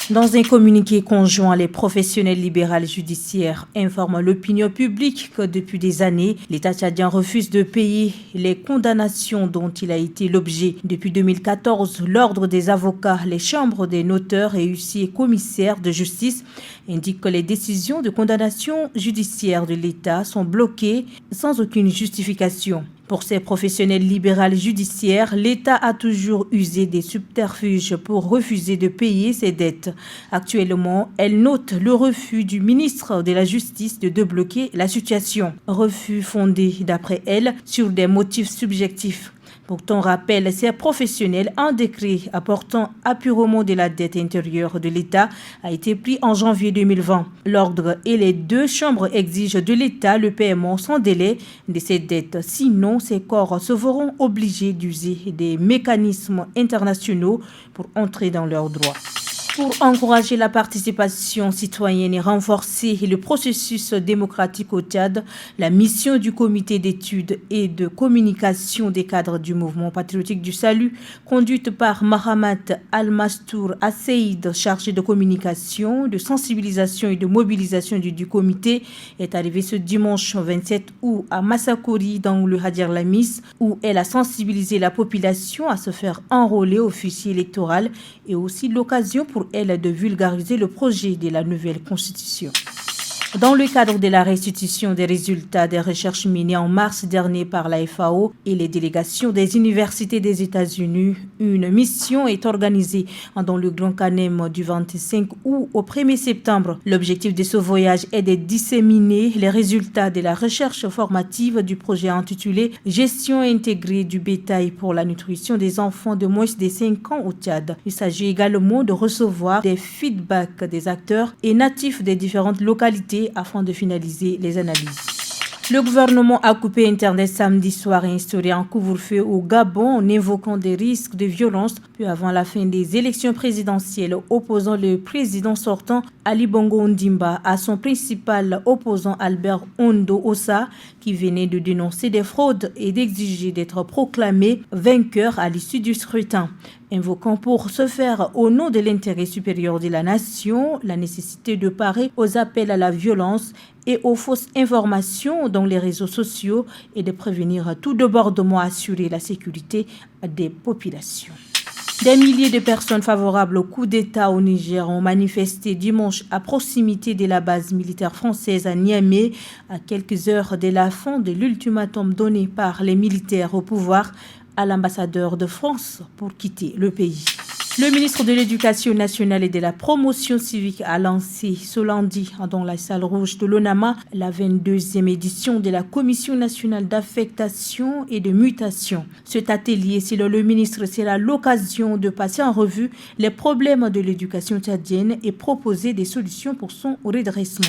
Dans un communiqué conjoint, les professionnels libéraux judiciaires informent l'opinion publique que depuis des années, l'État tchadien refuse de payer les condamnations dont il a été l'objet. Depuis 2014, l'Ordre des avocats, les chambres des noteurs et huissiers commissaires de justice indiquent que les décisions de condamnation judiciaire de l'État sont bloquées sans aucune justification. Pour ces professionnels libéraux judiciaires, l'État a toujours usé des subterfuges pour refuser de payer ses dettes. Actuellement, elle note le refus du ministre de la Justice de débloquer la situation. Refus fondé, d'après elle, sur des motifs subjectifs. Pourtant, rappelle ces professionnels, un décret apportant apurement de la dette intérieure de l'État a été pris en janvier 2020. L'ordre et les deux chambres exigent de l'État le paiement sans délai de ces dettes. Sinon, ces corps se verront obligés d'user des mécanismes internationaux pour entrer dans leurs droits. Pour encourager la participation citoyenne et renforcer le processus démocratique au Tchad, la mission du comité d'études et de communication des cadres du mouvement patriotique du salut, conduite par Mahamat Al-Mastour Asseïd, chargé de communication, de sensibilisation et de mobilisation du comité, est arrivée ce dimanche 27 août à Massakouri dans le Hadir Lamis, où elle a sensibilisé la population à se faire enrôler au fichier électoral et aussi l'occasion pour elle de vulgariser le projet de la nouvelle constitution. Dans le cadre de la restitution des résultats des recherches menées en mars dernier par la FAO et les délégations des universités des États-Unis, une mission est organisée dans le Grand Canem du 25 août au 1er septembre. L'objectif de ce voyage est de disséminer les résultats de la recherche formative du projet intitulé « Gestion intégrée du bétail pour la nutrition des enfants de moins de 5 ans au Tchad ». Il s'agit également de recevoir des feedbacks des acteurs et natifs des différentes localités afin de finaliser les analyses. Le gouvernement a coupé Internet samedi soir et instauré un couvre-feu au Gabon en évoquant des risques de violence peu avant la fin des élections présidentielles, opposant le président sortant Ali Bongo Ondimba à son principal opposant Albert Ondo Ossa, qui venait de dénoncer des fraudes et d'exiger d'être proclamé vainqueur à l'issue du scrutin. Invoquant pour ce faire, au nom de l'intérêt supérieur de la nation, la nécessité de parer aux appels à la violence et aux fausses informations dans les réseaux sociaux et de prévenir tout débordement, assurer la sécurité des populations. Des milliers de personnes favorables au coup d'État au Niger ont manifesté dimanche à proximité de la base militaire française à Niamey, à quelques heures de la fin de l'ultimatum donné par les militaires au pouvoir à l'ambassadeur de France pour quitter le pays. Le ministre de l'Éducation nationale et de la promotion civique a lancé ce lundi dans la salle rouge de l'ONAMA la 22e édition de la Commission nationale d'affectation et de mutation. Cet atelier, selon le ministre, sera l'occasion de passer en revue les problèmes de l'éducation tchadienne et proposer des solutions pour son redressement.